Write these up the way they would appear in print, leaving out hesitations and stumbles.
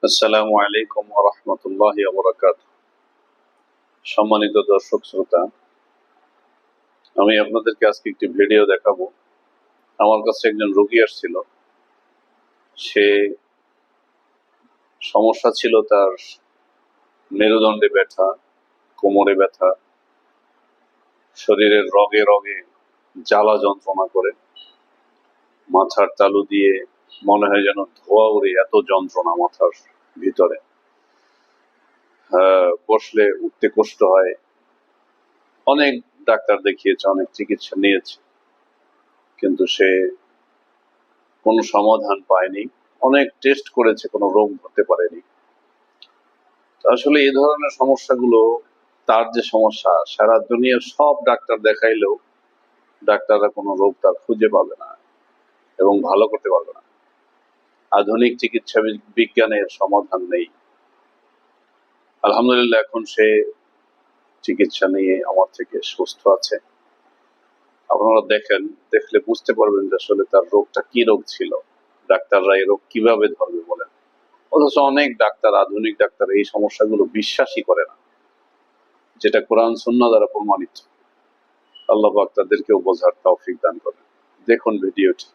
আসসালামু আলাইকুম ওয়া রাহমাতুল্লাহি ওয়া বারাকাতুহু। সম্মানিত দর্শক শ্রোতা, আমি আপনাদেরকে আজকে একটি ভিডিও দেখাবো। আমার কাছে একজন রোগী আসছিল। সে সমস্যা ছিল তার মেরুদণ্ডে ব্যথা, কোমরে ব্যথা, শরীরের রগে রগে জ্বালা যন্ত্রণা করে, মাথার তালু দিয়ে মনে হয় যেন ধোঁয়া উড়ে, এত যন্ত্রণা মাথার ভিতরে। বসলে উঠতে কষ্ট হয়। অনেক ডাক্তার দেখিয়েছে, অনেক চিকিৎসা নিয়েছে, কিন্তু সে কোনো সমাধান পায়নি। অনেক টেস্ট করেছে, কোনো রোগ ধরতে পারেনি। আসলে এই ধরনের সমস্যাগুলো, তার যে সমস্যা, সারা দুনিয়ার সব ডাক্তার দেখাইলেও ডাক্তাররা কোনো রোগ তার খুঁজে পাবে না এবং ভালো করতে পারবে না। আধুনিক চিকিৎসা বিজ্ঞানের সমাধান নেই। আলহামদুলিল্লাহ, এখন সে চিকিৎসা নিয়ে আমার থেকে সুস্থ আছে। আপনারা দেখলে বুঝতে পারবেন যে আসলে তার রোগটা কি রোগ ছিল, ডাক্তাররা এই রোগ কিভাবে ধরবে বলেন। অথচ অনেক ডাক্তার, আধুনিক ডাক্তার এই সমস্যাগুলো বিশ্বাসই করে না, যেটা কোরআন সুন্নাহ দ্বারা প্রমাণিত। আল্লাহ পাক তাদেরকেও বোঝার তৌফিক দান করেন। দেখুন ভিডিওটি।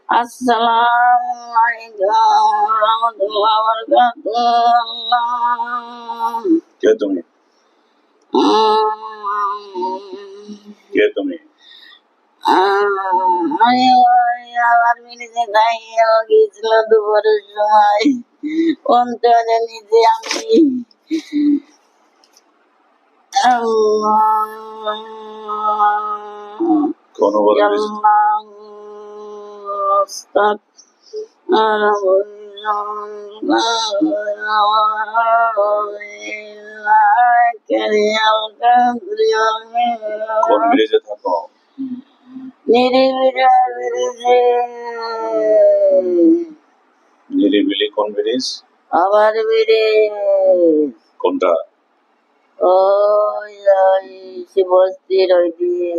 আসসালামু আলাইকুম ওয়া রাহমাতুল্লাহি কে তুমি? কে তুমি? আমার মিনিজে গাইয়া গিয়েছিল দুপুরের সময়। অন্তরে নিজে আমি কোনো বলে কোন ব্রিজে থাকো? নিরিবিলি কোন ব্রিজ? আবার ব্রিজ কোনটা? ওই শিবস্তির ওই দিয়ে।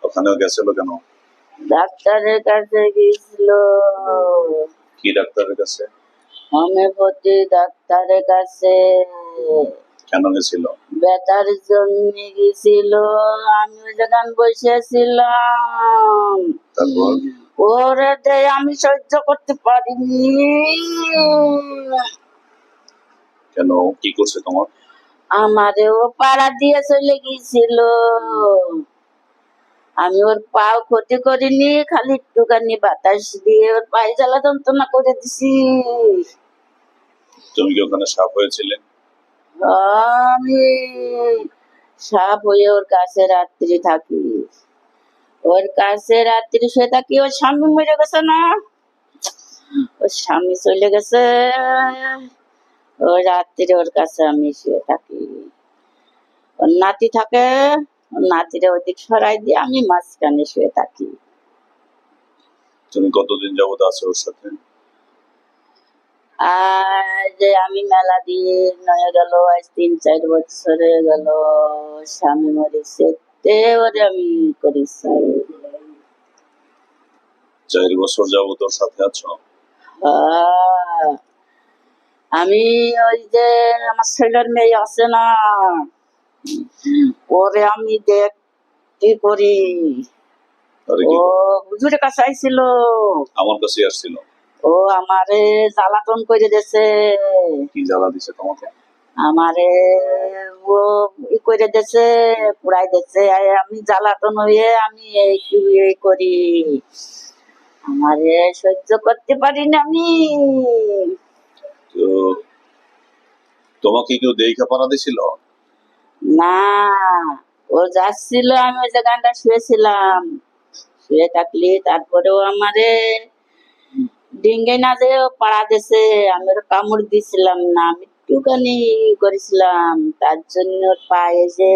ওখানেও গেছিল কেন? ডাক্তারের কাছে গেছিল। কি ডাক্তারের কাছে? হোমিওপ্যাথি ডাক্তারের কাছে। কেন গেছিল? ব্যথার জন্য গেছিল। আমি ওই জায়গায় বসেছিলাম। তারপর ওরে দেয় আমি সহ্য করতে পারিনি। কেন, কি করছে তোমার? আমারেও পাড়া দিয়ে চলে গিয়েছিল। আমি ওর পাও ক্ষতি করিনি, খালি একটুখানি বাতাস দিয়ে ওর পায়ে জ্বালা যন্ত্রণা করে দিছি। তুমি কি ওখানে সাপ হয়েছিলে? আমি সাপ হয়ে ওর কাছে রাত্রি থাকি। ওর কাছে রাত্রি শুয়ে থাকি। ওর স্বামী মরে গেছে না, ওর স্বামী চলে গেছে। ও রাত্রি ওর কাছে আমি শুয়ে থাকি। ওর নাতি থাকে, ওর নাতিরে ওদিক সরাই দিয়ে আমি মাঝখানে শুয়ে থাকি। তুমি কতদিন যাবত আছো ওর সাথে? আর যে আমি মেলা দিন হয়ে গেল, আজ 3-4 বছর হয়ে গেল। স্বামী মরেছে, তে ওরে আমি করেছি। 4 বছর যাবত ওর সাথে আছো? আহ, আমি ওই যে আমার ছেলের মেয়ে আছে না, ওরে আমি দেখতে করি। আরে ও কি করো? হুজুরের কাছে আইছিল, আমার কাছে আসছিল? ও আমারে জ্বালাতন করে দিয়েছে। কি জ্বালা দিছে তোমাকে? আমারে ও ই করে দিয়েছে, পুরাই দিয়েছে। আমি জ্বালাতন হয়ে আমি এই করি, আমারে সহ্য করতে পারি না আমি। তো তোমাকে কেউ দেখা পাড়া দিছিল? না, ও যাচ্ছিল, আমি ওই জায়গাটা শুয়েছিলাম। শুয়ে থাকলি তারপরেও আমারে ডিঙ্গে না যে ও পাড়া দিছে, আমি ওর কামড় দিছিলাম না, আমি একটুখানি করেছিলাম, তার জন্য ওর পায়ে যে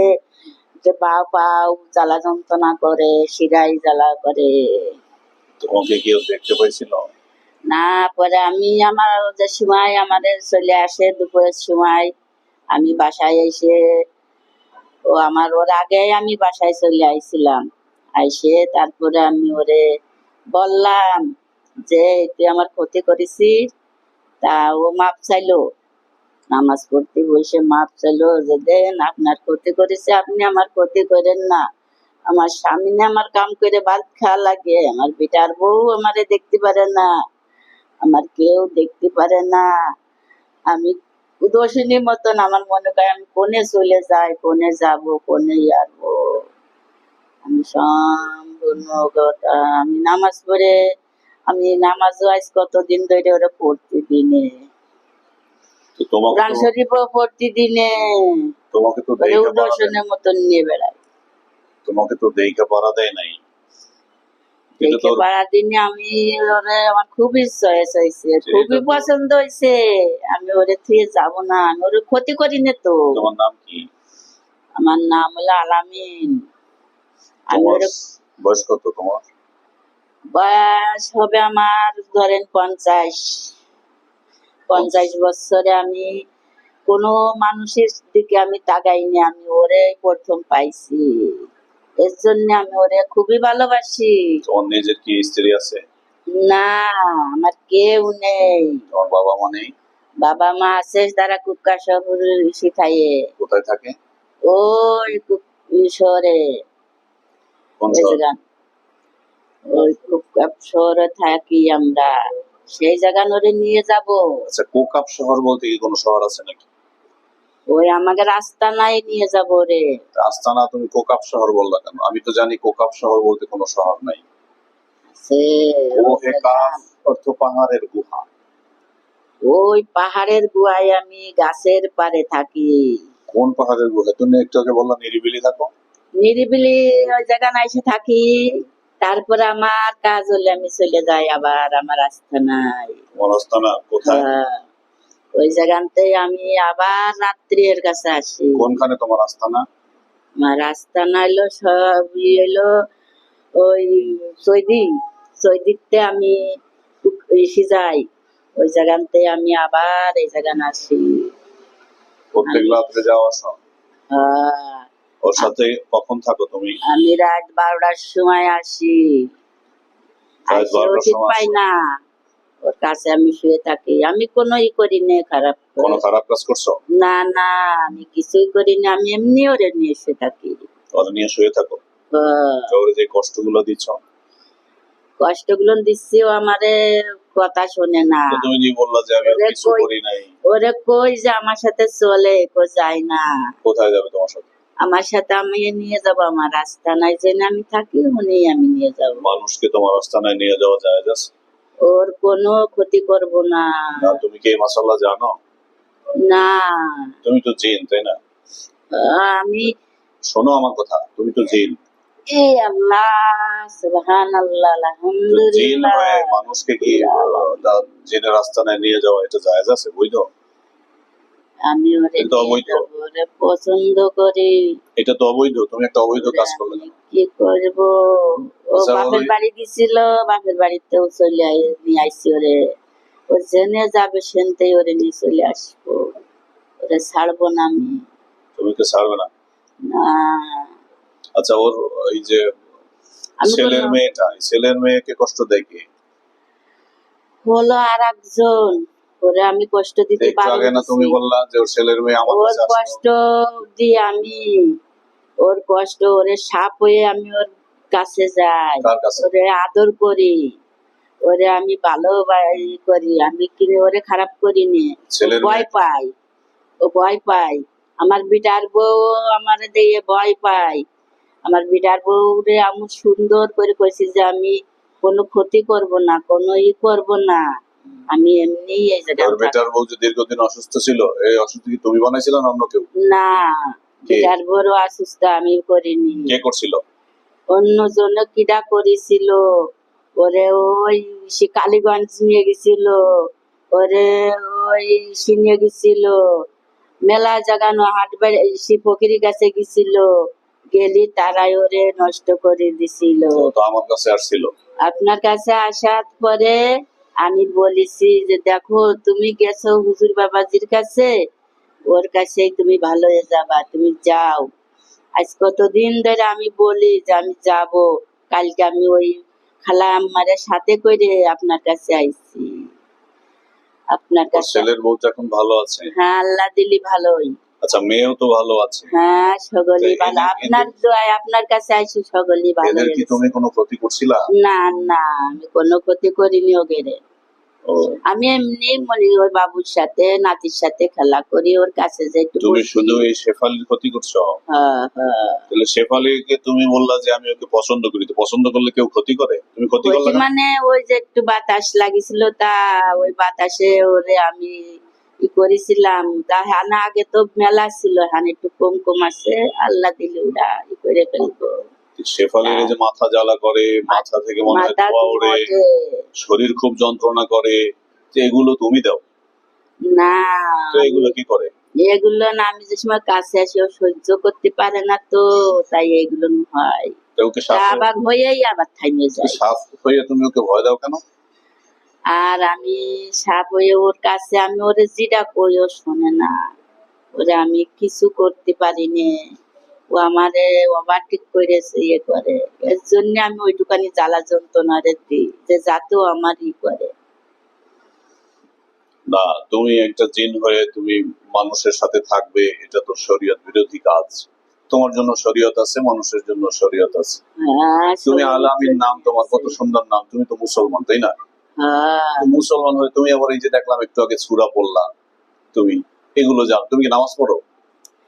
যে পাও জ্বালা যন্ত্রণা করে, শিরাই জ্বালা করে। তোমাকে কেউ দেখতে পাইছিল? না, পরে আমি আমার যে সময় আমাদের চলে আসে দুপুরের সময়, আমি বাসায় এসে ও আমার ওর আগে আমি বাসায় চলে আইছিলাম। আইসে তারপরে আমি ওরে বললাম যে তুই আমার ক্ষতি করেছিস। তা ও মাপ চাইলো, নামাজ পড়তে বসে মাপ চাইলো যে দেন আপনার ক্ষতি করেছে, আপনি আমার ক্ষতি করেন না। আমার স্বামী না আমার কাম করে ভাত খাওয়া লাগে, আমার বেটার বউ আমারে দেখতে পারে না, আমার কেউ দেখতে পারে না। আমি উদাসীনের মতন আমার মনে করে আমি কোনে চলে যাই, কোনে যাব, কোনে আসবো। আমি সম্পূর্ণ কথা আমি নামাজ পড়ে, আমি নামাজও আজ কতদিন ধরে ওরা পড়তে দিনে, তো তোমাকে কোরআন তো শরীফও পড়তে দিনে, তোমাকে তো ওরে দেখা পাড়া দেয়, উদাসীনের মতন নিয়ে বেড়াই। তোমাকে তো দেখা পাড়া দেয় নাই। কিন্তু দেখে তোর পাড়া দিনে আমি ওরে আমার খুবই চয়েস হয়েছে, এটা খুবই তো, পছন্দ হয়েছে। আমি ওরে থুয়ে যাবো না, আমি ওরে ক্ষতি করি না তো। তোমার নাম কি? আমার নাম হলো আলামিন। আমি তোমার ওরে বয়স কত তোমার? বয়স হবে আমার ধরেন 50। 50 বছরে আমি কোনো মানুষের দিকে আমি তাকাইনি, আমি ওরে প্রথম পাইছি, এর জন্য আমি ওরে খুবই ভালোবাসি। তোমার নিজের কি স্ত্রী আছে? না, আমার কেউ নেই। তোমার বাবা মা নেই? বাবা মা আছে, তারা কুক্কা শহর শিখাইয়ে, কোথায় থাকে? ওই শহরে, কোন ওই শহর? জায়গা, ওই কুক্কা শহরে থাকি আমরা, সেই জায়গা ওরে নিয়ে যাব। আচ্ছা, কোকাপ শহর বলতে কি কোনো শহর আছে নাকি? ওই আমাকে রাস্তা নাই নিয়ে যাব রে। আস্তানা তুমি কোকাপ শহর বললা কেন? আমি তো জানি কোকাপ শহর বলতে কোনো শহর নাই। সে কোহে কাফ অর্থ পাহাড়ের গুহা। ওই পাহাড়ের গুহায় আমি গাছের পারে থাকি। কোন পাহাড়ের গুহা? তুমি একটু আগে বললা নিরিবিলি থাকো। নিরিবিলি ওই জায়গা এসে থাকি, তারপরে আমার কাজ হলে আমি চলে যাই আবার আমার রাস্তা নাই। তোমার আস্তানা কোথায়? ওই জায়গাতে আমি আবার রাত্রির কাছে আসি। কোনখানে তোমার আস্তানা? আমার রাস্তা নাইলো সব হইলো ওই সৈদি, সৈদিতে আমি এসে যাই, ওই জায়গাতে আমি আবার এই জায়গা আসি। প্রত্যেক আমি রাত্রে যাওয়া আসা? আহ, ওর সাথে কখন থাকো তুমি? আমি রাত 12টার সময় আসি, রাত আসে 12টার ওষুধ সময় পাই আসো? না, ওর কাছে আমি শুয়ে থাকি। আমি কোনো করি না খারাপ কোনো খারাপ কাজ করছো? না না, আমি কিছুই করি না, আমি এমনি ওরে নিয়ে শুয়ে থাকি। ওরা নিয়ে শুয়ে থাকো? আহ, তো ওর যে কষ্টগুলো দিচ্ছ? কষ্টগুলো দিচ্ছি, ও আমারে কথা শোনে না। তো তুমি যে বললা যে আমি আর ওরে কিছু কই, করি নাই। ওরে কই যে আমার সাথে চলে, কো যায় না। কোথায় যাবে তোমার সাথে? আমার সাথে আমি নিয়ে যাব, আমার রাস্তা নাই যেন আমি থাকি, উনি আমি নিয়ে যাব। মানুষকে তোমার আস্তানায় নিয়ে যাওয়া যায়? ওর কোনো ক্ষতি করব না। না, তুমি কি এই মাসাল্লাহ জানো? না, তুমি তো জিন, তাই না? আমি শোনো আমার কথা, তুমি তো জিন। এ আল্লাহ, সুবহানাল্লাহ, তো জিন আলহামদুলিল্লাহ। হয়ে মানুষকে কি জিনের আস্তানায় নিয়ে যাওয়া এটা জায়েজ আছে? বৈধ? আমি ওরে এটা তো নিয়ে অবৈধ। যাবো, ওরে পছন্দ করি। এটা তো অবৈধ, তুমি একটা অবৈধ ওরে কাজ করলে আমি কেন? কি করব? ও আচ্ছা, বাপের বাড়ি গেছিল, বাপের বাড়িতেও নিয়ে আইসি ওরে। ও জেনে যাবে সেনতেই ওরে নিয়ে চলে আসবো, ওরে ছাড়বো না আমি। তুমি তো ছাড়বে না। না, আচ্ছা, ওর এই যে আমি ছেলের কোনো মেয়েটা, এই ছেলের মেয়েকে কষ্ট দেয় কে? হলো আর একজন, ওরে আমি কষ্ট দিতে একটু বারণ আগে না তুমি দিছি। বললা যে ওর ছেলের মেয়ে আমার ওর কাছে আসতো? কষ্ট দিয়ে আমি, ওর কষ্ট, ওরে সাপ হয়ে আমি ওর কাছে যাই, কার কাছে? ওরে আদর করি, ওরে আমি ভালো করি, আমি কিনে ওরে খারাপ করিনি। ও ছেলের ভয় মেয়ে পায়, ও ভয় পায়। আমার বিটার বউ আমার দিয়ে ভয় পায়। আমার বিটার বউ রে আমি সুন্দর করে কইছি যে আমি কোনো ক্ষতি করব না, কোনো করব না, আমি এমনি এই জায়গায় ওর বেটার বউ যে দীর্ঘদিন অসুস্থ ছিল, এই অসুস্থ কি তুমি বানাইছিলে না অন্য কেউ? না, কে? বিটার বড় অসুস্থ, আমি করিনি। কে করছিল? অন্য জন কিডা করেছিল। ওরে ওই সে কালীগঞ্জ নিয়ে গেছিল, ওরে ওই সে নিয়ে গেছিল মেলা জাগানো হাট বাড়ি, সে ফকিরি কাছে গেছিল, গেলি তারাই ওরে নষ্ট করে দিছিল। তো আমার কাছে আসছিল। আপনার কাছে আসার পরে আমি বলেছি যে দেখো তুমি গেছো হুজুর বাবাজির কাছে, ওর কাছেই তুমি ভালো হয়ে যাবা, তুমি যাও। আজ কতদিন ধরে আমি বলি যে আমি যাব, কালকে আমি ওই খালা আম্মারের সাথে করে আপনার কাছে আইছি, আপনার ওর কাছে। ছেলের বউ তো এখন ভালো আছে। হ্যাঁ, আল্লাহ দিলি ভালোই। আচ্ছা, মেয়েও তো ভালো আছে। হ্যাঁ, সকলই তো ভালো, এদের আপনার দোয়ায় আপনার কাছে আইছি, সকলই ভালো এদের কি হয়েছে। তুমি কোনো ক্ষতি করছিলা? না না, আমি কোনো ক্ষতি করিনি ওগেরে। ও, আমি এমনি মনে ওই বাবুর সাথে নাতির সাথে খেলা করি, ওর কাছে যে একটু তুমি বসি। শুধু এই শেফালির ক্ষতি করছো? হ্যাঁ হ্যাঁ। তাহলে শেফালিকে তুমি বললা যে আমি ওকে পছন্দ করি, তো পছন্দ করলে কেউ ক্ষতি করে? তুমি ক্ষতি করলে ক্ষতি কেন? মানে ওই যে একটু বাতাস লাগিছিল, তা ওই বাতাসে ওরে আমি ই করেছিলাম, তা হানা আগে তো মেলা ছিল, হান একটু কম কম আছে, আল্লাহ দিলে ওরা ই করে ফেলবো। শেফালির এই যে মাথা জ্বালা করে, মাথা থেকে মনে হয় মাথা ধোঁয়া ওড়ে, ওঠে শরীর খুব যন্ত্রণা করে, তো এগুলো তুমি দাও? না, তো এগুলো কি করে? এগুলো না, আমি যে সময় কাছে আসি ও সহ্য করতে পারে না, তো তাই এগুলো হয়। তো ওকে তা সাফ আবার হয়েই আবার থাইমে যায়। সাফ হয়ে তুমি ওকে ভয় দাও কেন? আর আমি সাপ হয়ে ওর কাছে আমি ওরে যেটা কই ও শোনে না, ওরে আমি কিছু করতে পারিনি, ও আমারে ওভারটেক করেছে, ইয়ে করে, এর জন্য আমি ওইটুকানি জ্বালা যন্ত্রণা রে দিই যে যাতেও আমার ই করে। না, তুমি একটা জিন হয়ে তুমি মানুষের সাথে থাকবে, এটা তো শরীয়ত বিরোধী কাজ। তোমার জন্য শরীয়ত আছে, মানুষের জন্য শরীয়ত আছে। হ্যাঁ, তুমি শরীর আলামিন নাম, তোমার কত আছে। সুন্দর নাম, তুমি তো মুসলমান, তাই না? হ্যাঁ তো মুসলমান হয়ে তুমি আবার এই যে দেখলাম একটু আগে সূরা পড়লা, তুমি এগুলো জানো? তুমি কি নামাজ পড়ো?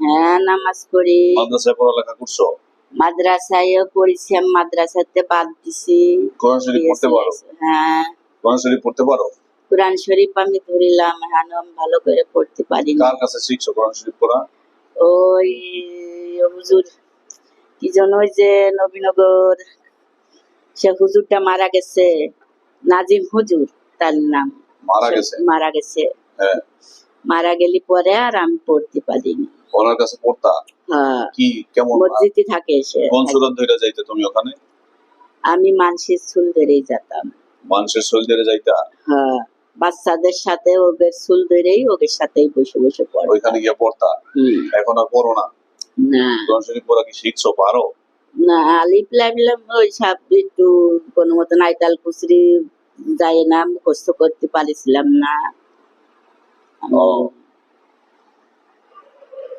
হ্যাঁ, নামাজ পড়ি। মাদ্রাসায় পড়ালেখা করছো? মাদ্রাসায়ও পড়েছি, আমি মাদ্রাসাতে বাদ দিছি। কোরআন শরীফ পড়তে পারো? হ্যাঁ, কোরআন শরীফ পড়তে পারো? কোরআন শরীফ আমি ধরিলাম, হ্যাঁ আমি ভালো করে পড়তে পারি না। কার কাছে শিখছো কোরআন শরীফ পড়া? ওই হুজুর কি যেন, ওই যে নবীনগর সে হুজুরটা মারা গেছে, নাজিম হুজুর তার নাম। মারা গেছে? মারা গেছে। হ্যাঁ। মারা গেলি পরে আর আমি পড়তে পারিনি। ওনার কাছে পড়তা? হ্যাঁ, কি কেমন? মসজিদে থাকে সে। কোন সূরা ধরে যাইতে তুমি ওখানে? আমি মানুষের চুল ধরেই যেতাম। মানুষের শরীর ধরে যাইতা? হ্যাঁ, বাচ্চাদের সাথে ওদের চুল ধরেই ওদের সাথেই বসে বসে পড়তাম। ওইখানে গিয়ে পড়তা? এখন আর পড়ো না? না কোরআন শরীফ পড়া কি শিখছো, পারো? না, আলিফ লাম ওই সব একটু কোনো মতন আইতাল কুসরি যায় না, মুখস্থ করতে পারিছিলাম না। ও,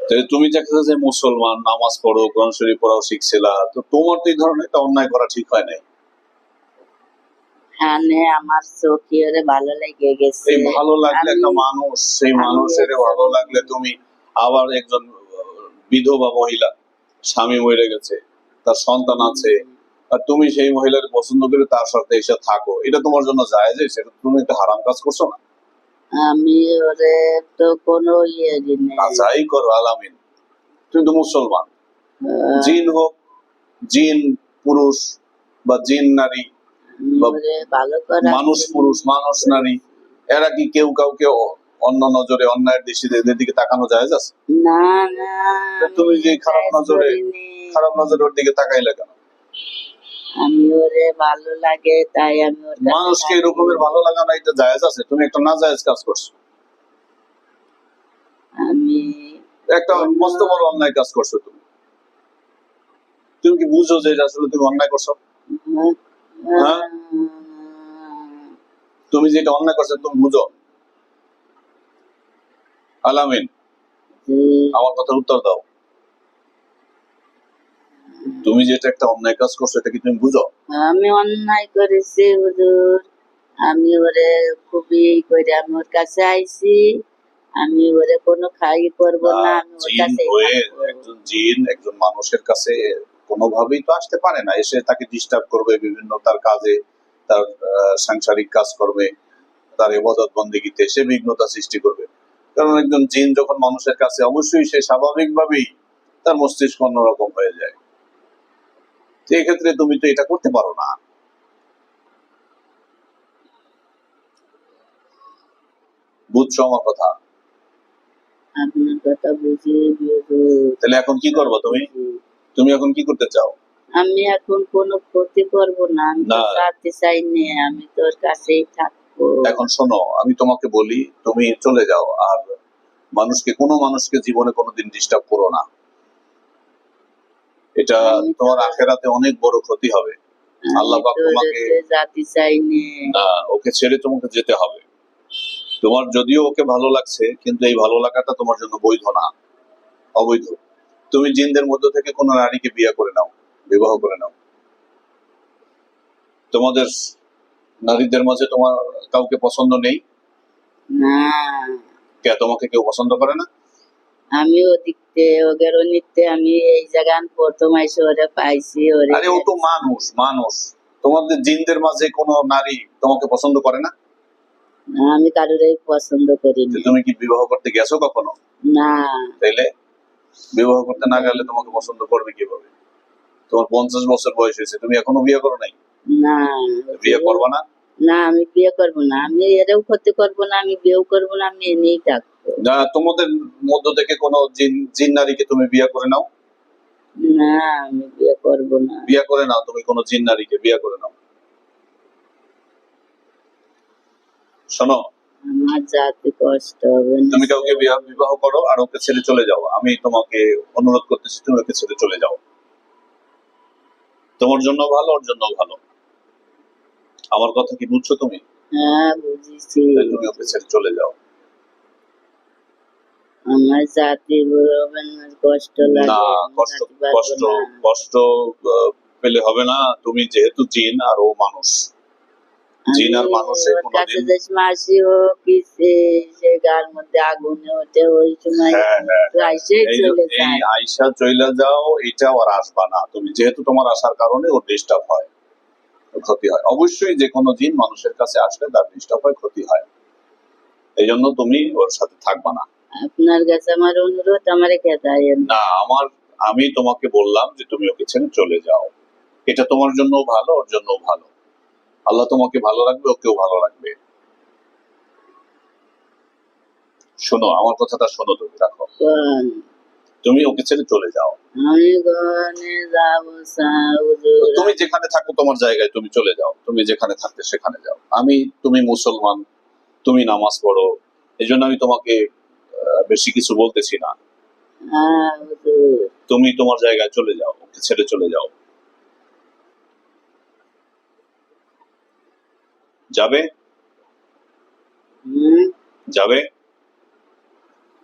তাহলে তুমি দেখছো যে মুসলমান, নামাজ পড়ো, কোরআন শরীফ পড়াও শিখছিলা, তো তোমার তো এই ধরনের একটা অন্যায় করা ঠিক হয় নাই। হ্যাঁ, আমার চোখে ওরে ভালো লেগে গেছে। এই ভালো লাগলে একটা আমি- মানুষ, সেই আমি মানুষের একজন- ভালো লাগলে তুমি আবার একজন বিধবা মহিলা, স্বামী মরে গেছে, তার সন্তান আছে, আর তুমি সেই মহিলার পছন্দ করে তার সাথে এসে থাকো, এটা তোমার জন্য জায়েজ? সেটা তুমি একটা হারাম কাজ করছো না? আমি ওরে তো কোনো ইয়ে নেই। যাই করো আলামিন, তুমি তো মুসলমান। জিন হোক, জিন পুরুষ বা জিন নারী বা ওরে ভালো করা মানুষ পুরুষ, মানুষ নারী, এরা কি কেউ কাউকে অন্য নজরে অন্যায়ের দৃষ্টিতে এদের দিকে তাকানো জায়েজ আছে? না না, তুমি যে আমি খারাপ জায়েজ নজরে করিনি। ওর দিকে তাকাইলে কেন? আমি ওরে ভালো লাগে তাই আমি ওর কাছে মানুষকে থাকি। এরকমের ভালো লাগা না, এটা জায়েজ আছে? তুমি একটা না জায়েজ কাজ করছো, আমি একটা মস্ত বড় অন্যায় কাজ করছো। তুমি তুমি কি বুঝো যে এটা আসলে তুমি অন্যায় করছো? হ্যাঁ, তুমি যেটা অন্যায় করছো তুমি বুঝো? আলামিন, আমার কথার উত্তর দাও। তুমি যেটা একটা অন্যায় কাজ করছো এটা কি তুমি বুঝো? আমি অন্যায় করেছি হুজুর, আমি ওরে খুবই করে আমি ওর কাছে আইছি, আমি ওরে কোনো খাই করব না, আমি ওর জিন কাছে হয়ে একজন জিন একজন মানুষের কাছে কোনোভাবেই তো আসতে পারে না, এসে তাকে ডিস্টার্ব করবে বিভিন্ন তার কাজে, তার সাংসারিক কাজ করবে, তার ইবাদত বন্দেগীতে সে বিঘ্নতা সৃষ্টি করবে। কারণ একজন জিন যখন মানুষের কাছে, অবশ্যই সে স্বাভাবিকভাবেই তার মস্তিষ্ক অন্যরকম হয়ে যায়। তো এক্ষেত্রে তুমি তো এটা করতে পারো না। বুঝছো আমার কথা? আপনার কথা বুঝি তাহলে এখন কি করবো তুমি? তুমি এখন কি করতে চাও? আমি এখন কোনো ক্ষতি করব না, আমি তো না। চাইতে চাই না, আমি তোর কাছেই থাকবো। এখন শোনো, আমি তোমাকে বলি তুমি চলে যাও, আর কোনো মানুষকে জীবনে কোনোদিন ডিস্টার্ব করো না। এটা আমি তো- তোমার আখেরাতে অনেক বড় ক্ষতি হবে। আল্লাহ পাক তোমাকে জাতি চাই না, ওকে ছেড়ে তোমাকে যেতে হবে। তোমার যদিও ওকে ভালো লাগছে, কিন্তু এই ভালো লাগাটা তোমার জন্য বৈধ না, অবৈধ। তুমি জিনদের মধ্য থেকে কোনো নারীকে বিয়ে করে নাও, বিবাহ করে নাও। তোমাদের নারীদের মাঝে তোমার কাউকে পছন্দ নেই? না, কে, তোমাকে কেউ পছন্দ করে না? আমি ওদিকতে ওদের নিতে আমি এই জায়গায় প্রথম এসে ওরে পাইছি, ওরে আরে ও তো মানুষ, তোমাদের জিনদের মাঝে কোনো নারী তোমাকে পছন্দ করে না? আমি কারোরই পছন্দ করি যে না। তুমি কি বিবাহ করতে গেছো কখনো? না, তাইলে বিবাহ করতে না গেলে তোমাকে পছন্দ করবে কিভাবে? তোমার 50 বছর বয়স হয়েছে, তুমি এখনো বিয়ে করো নাই? না, বিয়ে করবা না? না আমি বিয়ে করবো না, আমি এরও ক্ষতি করবো না, আমি বিয়েও করবো না, আমি এনেই থাকবো। না, তোমাদের মধ্য থেকে কোনো জিন নারীকে তুমি বিয়ে করে নাও। না, আমি বিয়ে করবো না। বিয়ে করে নাও, তুমি কোনো জিন নারীকে বিয়ে করে নাও। শোনো, আমার যাতে কষ্ট হবে না। তুমি কাউকে বিবাহ করো আর ওকে ছেড়ে চলে যাও। আমি তোমাকে অনুরোধ করতেছি, তুমি ওকে ছেড়ে চলে যাও। তোমার জন্য ভালো, ওর জন্য ভালো। আমার কথা কি বুঝছো তুমি? হ্যাঁ বুঝেছি। তাই তুমি ওকে ছেড়ে চলে যাও। আমার জাতি হবে না, কষ্ট লাগে, না, আমি কষ্ট যাতে পারবো কষ্ট না। কষ্ট পেলে হবে না। তুমি যেহেতু জিন আর ও মানুষ, জিন আর আমি মানুষে ওর কাছে কোনোদিন। যে মাসি হোক কি সে গার মধ্যে আগুনে ওঠে, ওই সময় হ্যাঁ, হ্যাঁ, একটু আইসেই এই চলে এই যায়। আয়সা চইলা যাও, এটা আর আসবা না তুমি, যেহেতু তোমার আসার কারণে ওর ডিস্টার্ব হয়, ওর ক্ষতি হয়। অবশ্যই যে কোনো জিন মানুষের কাছে আসলে তার ডিস্টার্ব হয়, ক্ষতি হয়। এই জন্য তুমি ওর সাথে থাকবা না। আপনার কাছে আমার অনুরোধ, আমার খেদায়েন না, আমি তোমাকে বললাম যে তুমি ওকে ছেড়ে চলে যাও। এটা তোমার জন্য ভালো, ওর জন্য ভালো। আল্লাহ তোমাকে ভালো রাখবে, ওকেও ভালো রাখবে। শোনো, আমার কথাটা শোনো, তুমি রাখো। তুমি ওকে ছেড়ে চলে যাও। আমি গনে যাবো হুজুর। তুমি যেখানে থাকো তোমার জায়গায় তুমি চলে যাও, তুমি যেখানে থাকতে সেখানে যাও। তুমি মুসলমান, তুমি নামাজ পড়ো, এই জন্য আমি তোমাকে বেশি কিছু বলতেছি না। হ্যাঁ হুজুর। তুমি তোমার জায়গায় চলে যাও, ওকে ছেড়ে চলে যাও। যাবে? হুম, যাবে?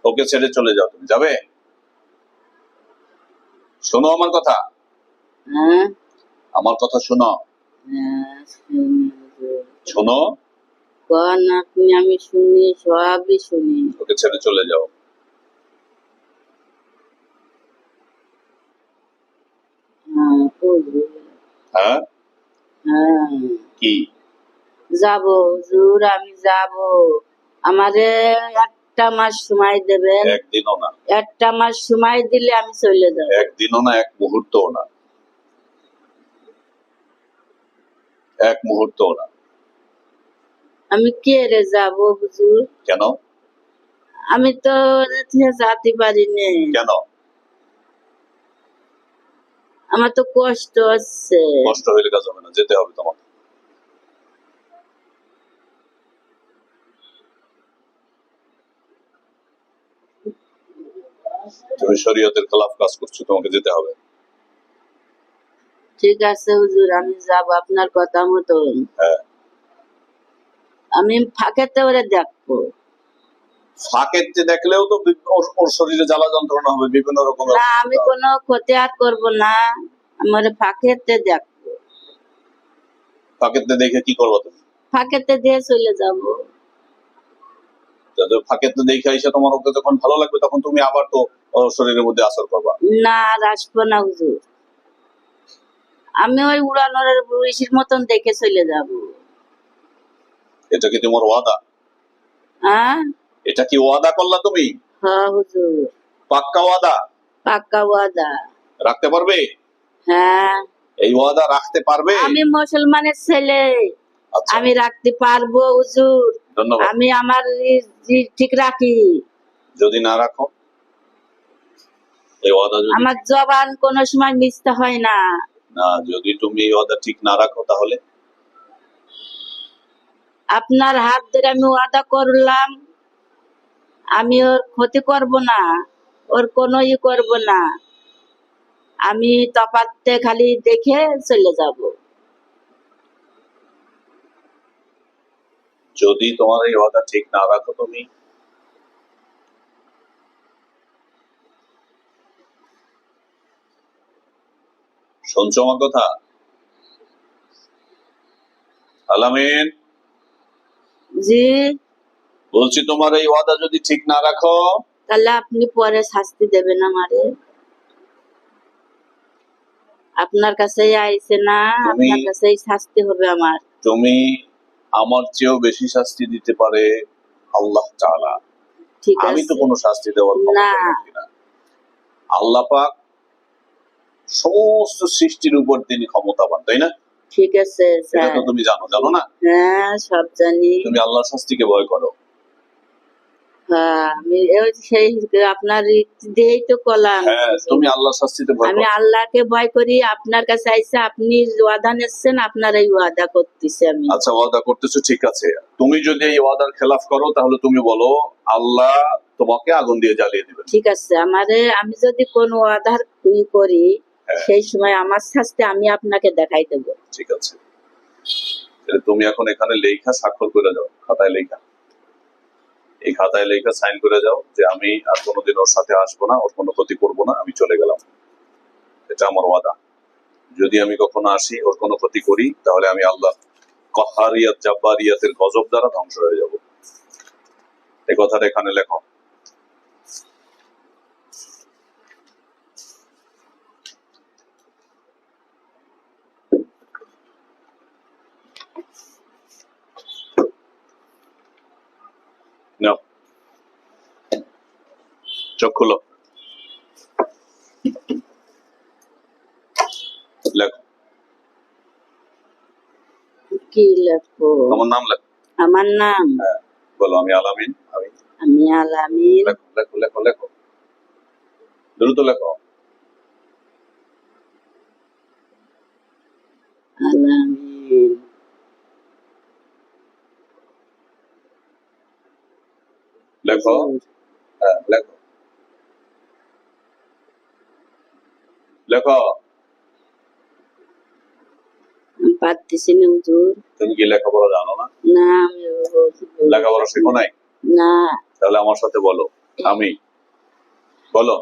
ওকে ছেড়ে চলে যাও, তুমি যাবে? শোনো আমার কথা, হ্যাঁ, আমার কথা শোনো, হ্যাঁ, শুনি হুজুর। শোনো। কন আপনি, আমি শুনি, সবই শুনি। ওকে ছেড়ে চলে যাও। হ্যাঁ হুজুর। হ্যাঁ, হ্যাঁ কি? যাবো হুজুর, আমি যাবো। আমারে একটা মাস সময় দেবেন। একদিনও না, একটা মাস সময় দিলে আমি চলে যাবো। একদিনও না, এক মুহূর্তও না, এক মুহূর্তও না। আমি কে রে যাবো হুজুর? কেন? আমি তো যেতে পারিনি, কেন? আমার তো কষ্ট হচ্ছে। কষ্ট হইলে কাজ হবে না, যেতে হবে তোমাকে। তুমি শরীয়তের খেলাফ কাজ করছো, তোমাকে যেতে হবে। ঠিক আছে হুজুর, আমি যাব আপনার কথা মতন। হ্যাঁ, আমি ফাঁকেতে ওরে দেখবো। ফাঁকেতে দেখলেও তো ওর শরীরে জ্বালা যন্ত্রণা হবে, বিভিন্ন রকমের না, আমি অসুবিধা হবে। কোনো ক্ষতি আর করবো না, আমি ওরে ফাঁকেতে দেখবো। ফাঁকেতে দেখে কি করবো তুমি? ফাঁকেতে দিয়ে চলে যাব। যদি ফাঁকেতে দেখে এসে তোমার ওকে যখন ভালো লাগবে, তখন তুমি আবার তো ওর শরীরের মধ্যে আসর করবা। না, আর আসবো না হুজুর, আমি ওই উড়ানোর ঋষির মতন দেখে চলে যাব। এটা কি তোমার ওয়াদা? হ্যাঁ এটা কি ওয়াদা করলা তুমি? হ্যাঁ হুজুর, পাক্কা ওয়াদা? পাক্কা ওয়াদা। রাখতে পারবে? হ্যাঁ, এই ওয়াদা রাখতে পারবে? আমি মুসলমানের ছেলে, আচ্ছা, আমি রাখতে পারবো হুজুর। ধন্যবাদ। আমি আমার ঠিক রাখি। যদি না রাখো, এই ওয়াদা যদি আমার জবান কোনো সময় মিথ্যা হয় না। না, যদি তুমি এই ওয়াদা ঠিক না রাখো, তাহলে আপনার হাত ধরে আমি ওয়াদা করলাম, আমি ওর ক্ষতি করব না, ওর কোনো করব না, আমি তফাতে খালি দেখে চলে যাব। যদি তোমার এই ওয়াদা ঠিক না রাখো, তুমি শুনছো আমার কথা? আলামিন, জি, বলছি তোমার এই ওয়াদা যদি ঠিক না রাখো, তাহলে আপনি পরে শাস্তি দেবেন আমারে। আপনার কাছেই আইছে না, আপনার কাছেই শাস্তি হবে আমার। তুমি আমার চেয়েও বেশি শাস্তি দিতে পারে আল্লাহ তাআলা। ঠিক আমি তো আছে, কোনো শাস্তি দেওয়ার ক্ষমতা না। রাখি না। আল্লাহ পাক সমস্ত সৃষ্টির উপর তিনি ক্ষমতাবান, তাই না? ঠিক আছে এটা স্যার। তো তুমি জানো, জানো না? হ্যাঁ, সব জানি। তুমি আল্লাহর শাস্তিকে ভয় করো। হ্যাঁ, আমি সেই আপনার দিয়েই তো করলাম। হ্যাঁ, তুমি আল্লাহর শাস্তিতে ভয় আমি করো। আল্লাহকে ভয় করি, আপনার কাছে আইসে, আপনি ওয়াদা নিচ্ছেন, আপনার এই ওয়াদা করতেছি আমি। আচ্ছা, ওয়াদা করতেছো, ঠিক আছে। তুমি যদি এই ওয়াদার খেলাফ করো, তাহলে তুমি বলো আল্লাহ তোমাকে আগুন দিয়ে জ্বালিয়ে দিবেন। ঠিক আছে, আমি যদি কোন ওয়াদার করি, হ্যাঁ। সেই সময় আমার শাস্তি আমি আপনাকে দেখাই দেবো। ঠিক আছে, তাহলে তুমি এখন এখানে লেখা স্বাক্ষর করে যাও, খাতায় লেখা, এই খাতায় লেখা সাইন করে যাও যে আমি আর কোনোদিন ওর সাথে আসবো না, ওর কোনো ক্ষতি করবো না, আমি চলে গেলাম। এটা আমার ওয়াদা। যদি আমি কখনো আসি, ওর কোনো ক্ষতি করি, তাহলে আমি আল্লাহ কহারিয়াত জাব্বারিয়াতের গজব দ্বারা ধ্বংস হয়ে যাব। এই কথাটা এখানে লেখো। নাও, চোখ খুলো, লেখো। কি লেখবো? তোমার নাম লেখো। আমার নাম? হ্যাঁ, বলো আমি আলামিন। আমি আলামিন। লেখো লেখো লেখো লেখো, দ্রুত লেখো। আলামিন। লেখো, হ্যাঁ লেখো লেখো। আমি পারতেছি না হুজুর। তুমি কি লেখাপড়া জানো না? না, আমি লেখাপড়া শেখো নাই? না। তাহলে আমার সাথে বলো, আমি। বলো,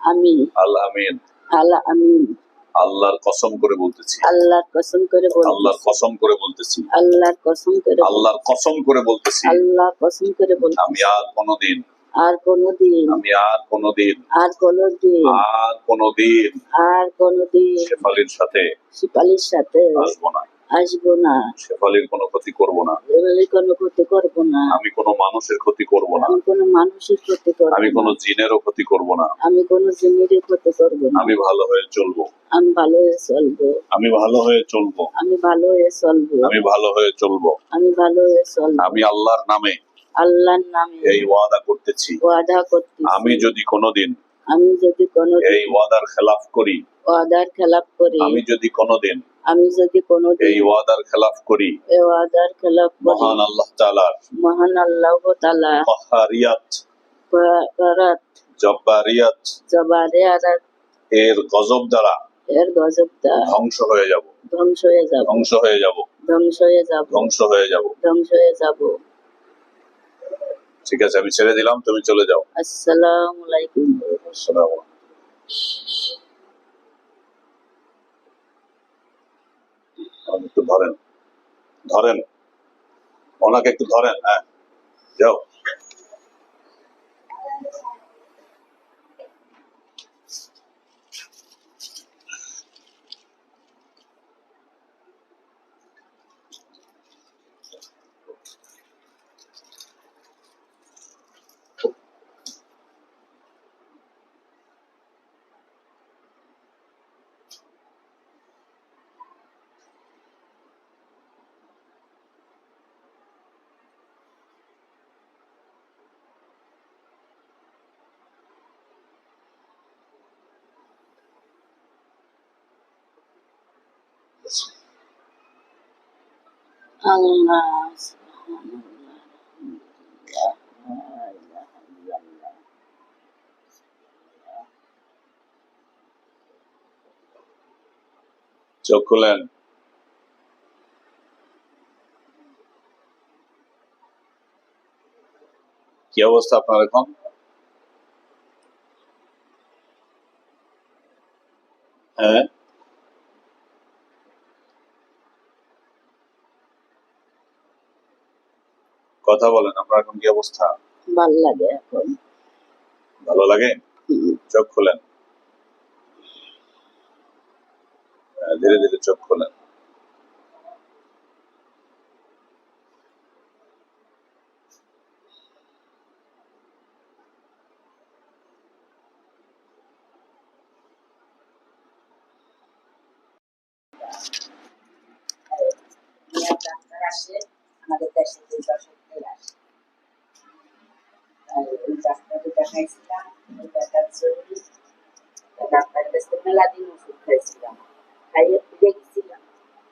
আমি আল আমিন। আলামিন। আল্লাহর কসম করে বলতেছি, আল্লাহর কসম করে আল্লাহর বলতেছি, কসম করে বলতেছি, আল্লাহর কসম করে আল্লাহর কসম করে বলতেছি, আল্লাহর কসম করে আমি বলতেছি, আর কোনোদিন, আর কোনোদিন, আমি আর কোনোদিন, আর কোনোদিন, আর কোনোদিন আর কোনোদিন শেফালির সাথে শিপালির সাথে আসবো না, আসবো না, শেফালির কোনো ক্ষতি করব না, এগুলি কোনো ক্ষতি করবো না, আমি কোনো মানুষের ক্ষতি করব না, আমি কোনো মানুষের ক্ষতি করবো আমি না, কোনো জিনেরও ক্ষতি করব না, আমি কোনো জিনিসের ক্ষতি করবো না, আমি ভালো হয়ে চলবো, আমি ভালো হয়ে চলবো, আমি ভালো হয়ে চলবো, আমি ভালো হয়ে চলবো, আমি ভালো হয়ে চলবো, আমি ভালো হয়ে চলবো, আমি আল্লাহর নামে আল্লাহর নামে এই ওয়াদা করতেছি, ওয়াদা করতেছি, আমি যদি কোনোদিন আমি যদি কোনোদিন এই ওয়াদার খেলাফ করি, ওয়াদার খেলাপ করি, আমি যদি কোনোদিন আমি যদি কোনোদিন এই ওয়াদার খেলাফ করি, এই ওয়াদার খেলাপ করি, মহান আল্লাহ তাআলার মহান আল্লাহ তাআলা কাহ্হারিয়াত, করাত জব্বারিয়াত জবারিয়াত এর গজব দ্বারা এর গজব দ্বারা ধ্বংস হয়ে যাব, ধ্বংস হয়ে যাব, ধ্বংস হয়ে যাব, ধ্বংস হয়ে যাব, ধ্বংস হয়ে যাব। ধ্বংস হয়ে যাব। ঠিক আছে, আমি ছেড়ে দিলাম, তুমি চলে যাও। আসসালামু আলাইকুম। আসসালামু আলাইকুম। আমাকে একটু ধরেন, ধরেন ওনাকে একটু ধরেন। হ্যাঁ, যাও। আল্লাহ সুবহানাল্লাহ, লা ইলাহা ইল্লাল্লাহ। চোখ খুলেন। কি অবস্থা আপনার এখন? হ্যাঁ, কথা বলেন, আপনার এখন কি অবস্থা? ভাল লাগে এখন। ভালো লাগে? চোখ খুলেন। হ্যাঁ, ধীরে ধীরে চোখ খুলেন। ডাক্তার আসে আমাদের দেশে, 2 দশক আসে। ওই ডাক্তারকে দেখাইছিলাম, ওই ডাক্তার জরুরি, ডাক্তারের কাছে মেলা দিন ওষুধ খাইছিলাম, খাইয়ে ফিরে গেছিলাম।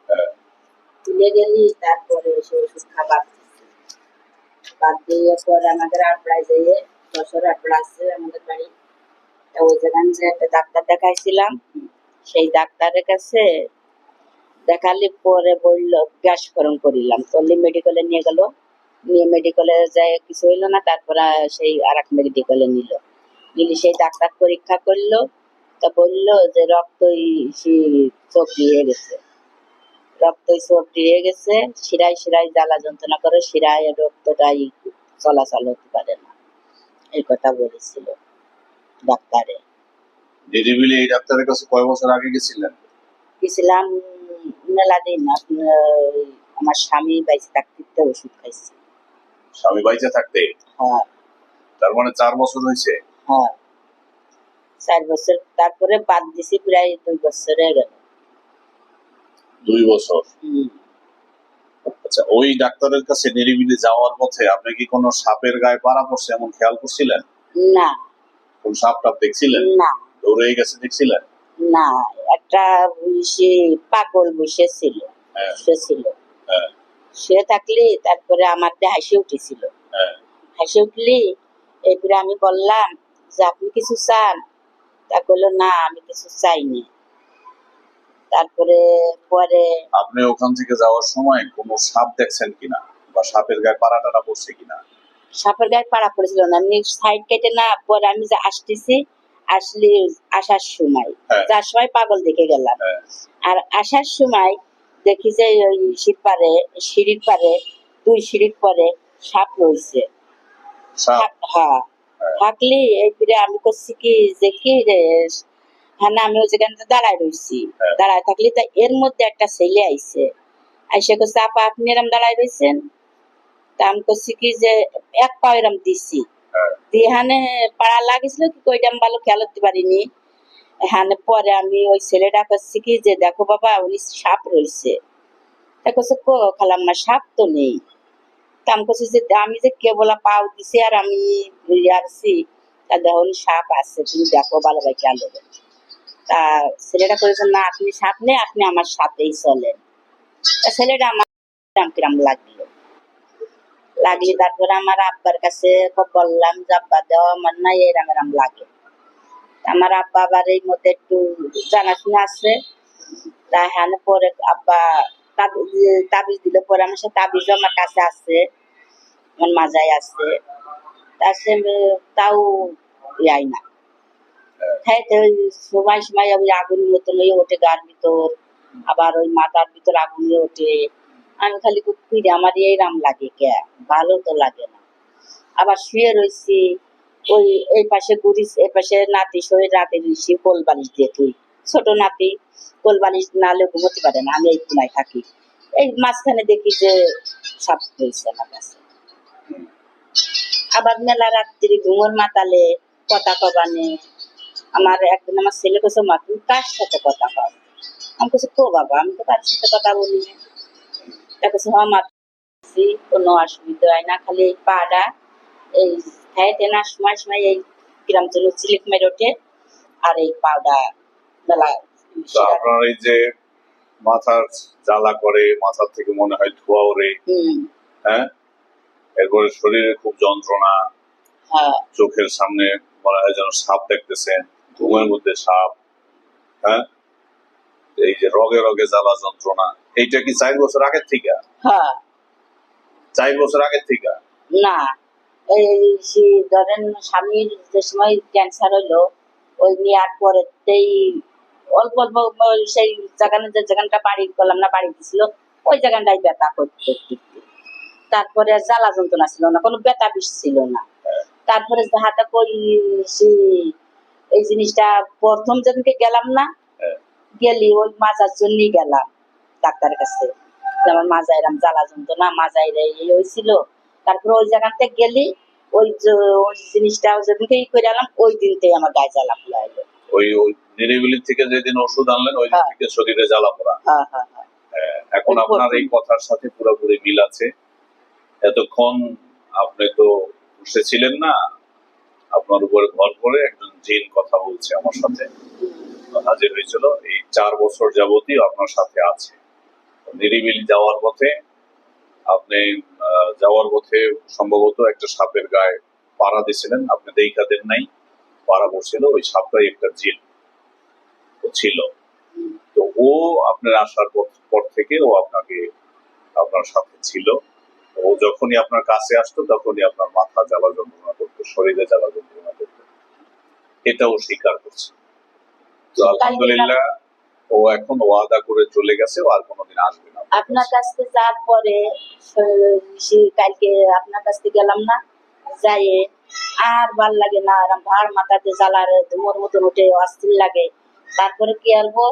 হ্যাঁ, ফিরে গেলি, তারপরে সে ওষুধ খাবার দিচ্ছে। বাদ দিয়ে পরে আমাদের আটড়ায় যেয়ে, যশোর আটড়া আছে আমাদের বাড়ি, তা ওই জায়গায় যে একটা ডাক্তার দেখাইছিলাম, সেই ডাক্তারের কাছে দেখালি পরে বলল গ্যাস ফরম করিলাম, করলি মেডিকেলে নিয়ে গেল, নিয়ে মেডিকেলে যাই কিছু হইলো না, তারপরে সেই আর এক মেডিকেলে নিল, নিলে সেই ডাক্তার পরীক্ষা করলো, তা বললো যে রক্তই চোখ দিয়ে গেছে, রক্তই চোখ দিয়ে গেছে, শিরায় শিরায় জ্বালা যন্ত্রণা করে, শিরায় রক্তটাই চলাচল হতে পারে না, এই কথা বলেছিল ডাক্তারে। নিরিবিলি এই ডাক্তারের কাছে কয় বছর আগে গেছিলেন? গেছিলাম মেলা দিন, আপনার আমার স্বামী বাইসে থাকতে ওষুধ খাইছি। স্বামী বাইচে থাকতে? হ্যাঁ, তার মানে 4 বছর হয়েছে। হ্যাঁ, 4 বছর, তারপরে বাদ দিছি, প্রায় 2 বছর হয়ে গেল। 2 বছর। আচ্ছা, ওই ডাক্তারের কাছে নিরিবিলি যাওয়ার পথে আপনি কি কোনো সাপের গায়ে পাড়া পড়ছে এমন খেয়াল করছিলেন? না, কোন সাপ টাপ দেখছিলেন? না, দৌড়ে গেছে দেখছিলেন? না, একটা সে পাগল বসেছিল, হ্যাঁ, সে ছিল, হ্যাঁ, সে থাকলে তারপরে আমার দিয়ে হাসি উঠেছিল, হ্যাঁ, হাসি উঠলি, এরপরে আমি বললাম যে আপনি কিছু চান, তা বললো না আমি কিছু চাইনি। তারপরে পরে আপনি ওখান থেকে যাওয়ার সময় কোনো সাপ দেখছেন কিনা, বা সাপের গায়ে পাড়া টাড়া পড়ছে কিনা? সাপের গায়ে পাড়া পড়েছিল না, আমি সাইড কেটে না, পরে আমি যে আসতেছি, আসলে আসার সময়, হ্যাঁ, যার সময় পাগল দেখে গেলাম, হ্যাঁ, আর আসার সময় দেখি যে ওই সিঁড়ির পারে 2 সিঁড়ির পরে সাপ রয়েছে। সাপ? হ্যাঁ, হ্যাঁ, থাকলে এরপরে আমি করছি কি যে কি রে, হ্যাঁ না, আমি ওই যেখানে দাঁড়ায় রয়েছি, হ্যাঁ, দাঁড়ায় থাকলে তা এর মধ্যে একটা ছেলে আইছে, আইসে করছে আপা আপনি এরম দাঁড়ায় রয়েছেন, তা আমি করছি কি যে এক পা এরম দিছি, হ্যাঁ, দিয়ে হানে পাড়া লাগিয়েছিল কি কইটা আমি ভালো খেয়াল করতে পারিনি। হানে পরে আমি ওই ছেলেটা করছি কি যে দেখো বাবা উনি সাপ রয়েছে, তা করছে কো খালাম্মা সাপ তো নেই, তা আমি বলছি যে আমি যে কেবল পাও দিছি আর আমি আসছি, তা দেখুন সাপ আছে, তুমি দেখো ভালো ভাই খেয়াল হবে। তা ছেলেটা করেছে না, আপনি সাপ নেই, আপনি আমার সাথেই চলেন। তা ছেলেটা আমার কিরাম কিরাম লাগলো, লাগলে তারপরে আমার আব্বার কাছে বললাম যে আব্বা দেওয়া আমার না এরাম এরাম লাগে। আমার আব্বা আবার এই মধ্যে একটু জানাশোনা আছে, তা হ্যাঁ পরে আব্বা তাবিজ দিলে পরে আমার সাথে তাবিজও আমার কাছে আছে, আমার মাজায় আছে। তা সে তাও ইয়াই না, হ্যাঁ তো ওই সময় সময় ওই আগুন মতন ওই ওঠে গার ভিতর, আবার ওই মাথার ভিতর আগুন ওঠে। আমি খালি কুকুর আমার এইরাম লাগে কে, ভালো তো লাগে না। আবার শুয়ে রয়েছি, ওই এই পাশে ঘুরিস, এই পাশে নাতি শোয়ে, রাতে ঋষি কোল বালিশ দিয়ে তুই, ছোট নাতি কোল বালিশ নালে ঘুমোতে পারে না, আমি এই কোনায় থাকি। এই মাঝখানে দেখি যে সাপ হয়েছে আমার কাছে। আবার মেলা রাত্রি ঘুমোর মাতালে কথা কবানে, আমার একদিন আমার ছেলে কাছে মা তুমি কার সাথে কথা কও? আমি কাছে কো বাবা, আমি তো কার সাথে কথা বলি না। তা কাছে হ্যাঁ মা, কোনো অসুবিধা হয় না, খালি এই পাটা এই খাই টেনার সময় সময় এই কিরাম যেন চিলিক মেরে ওঠে, আর এই পাউডা বেলা তো আপনার এই যে মাথার জ্বালা করে, মাথার থেকে মনে হয় ধোঁয়া ওরে, হ্যাঁ, এরপরে শরীরে খুব যন্ত্রণা, হ্যাঁ চোখের সামনে মনে হয় যেন সাপ দেখতেছেন, ঘুমের মধ্যে সাপ, হ্যাঁ, এই যে রগে রগে জ্বালা যন্ত্রণা, এইটা কি 4 বছর আগের থেকে? হ্যাঁ 4 বছর আগের থেকে? না, এই ধরেন স্বামীর যে সময় ক্যান্সার হইলো, ওই নেওয়ার পরেতেই অল্প অল্প সেই জায়গানে যে জায়গাটা বাড়ি করলাম না, বাড়ি দিছিল ওই জায়গাটাই ব্যথা করতে একটু একটু। তারপরে আর জ্বালা যন্ত্রণা ছিল না, কোনো ব্যথা বিষ ছিল না। তারপরে হাতে কই এই জিনিসটা প্রথম যেদিনকে গেলাম না, গেলি ওই মাজার জন্যই গেলাম ডাক্তারের কাছে, যে আমার মাজা এরম জ্বালা যন্ত্রণা, মাজায় এই হয়েছিল। তারপরে ওই জায়গাতে গেলি, ওই ওই জিনিসটা যেদিনকে ই করে এলাম, ওই দিনতেই আমার গায়ে জ্বালা পোড়া এলো। ওই ওই নিরিবিলি থেকে যেদিন ওষুধ আনলেন ওই দিন থেকে শরীরে জ্বালা পোড়া। হ্যাঁ হ্যাঁ হ্যাঁ। এখন আপনার এই কথার সাথে পুরোপুরি মিল আছে। এতক্ষণ আপনি তো বসেছিলেন না, আপনার উপরে ভর করে একজন জিন কথা বলছে আমার সাথে, হাজির হয়েছিল। এই 4 বছর যাবতই আপনার সাথে আছে। নিরিবিলি যাওয়ার পথে আপনি যাওয়ার পথে সম্ভবত একটা সাপের গায়ে পাড়া দিছিলেন, আপনি দেখা দেন নাই, পাড়া বসছিল, ওই সাপটাই একটা জিন ছিল। তো ও আপনার আসার পর থেকে ও আপনাকে আপনার সাথে ছিল। ও যখনই আপনার কাছে আসতো তখনই আপনার মাথা জ্বালা যন্ত্রণা করতো, শরীরে জ্বালা যন্ত্রণা করতো, এটাও স্বীকার করছে। তো আলহামদুলিল্লাহ ও এখন ওয়াদা করে চলে গেছে, ও আর কোনোদিন আসবে না আপনার কাছ থেকে যাওয়ার পরে কালকে আপনার কাছ থেকে গেলাম না, যাই আর ভাল লাগে না, আর ভাড় মাথাতে জ্বালার ধুমোর মতন উঠে অস্থির লাগে। তারপরে কি আলবো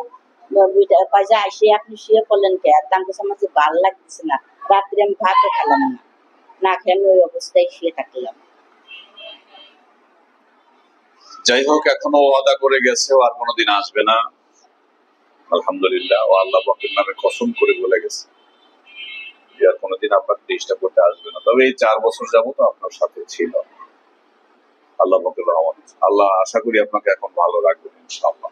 কাজে আসে, আপনি শুয়ে পড়লেন কে? তার কাছে আমার যে ভাল লাগতেছে না, রাত্রে আমি ভাতও খেলাম না, না খেয়ে আমি ওই অবস্থায় শুয়ে থাকলাম। যাই হোক, এখনো ওয়াদা করে গেছে ও আর কোনোদিন আসবে না। আলহামদুলিল্লাহ, ও আল্লাহ পাকের নামে কসম করে বলে গেছে যে আর কোনোদিন আপনার ডিস্টার্ব করতে আসবে না। তবে এই 4 বছর যাবত আপনার সাথে ছিল। আল্লাহ পাকের রহমত। আল্লাহ আশা করি আপনাকে এখন ভালো রাখবেন ইনশাআল্লাহ।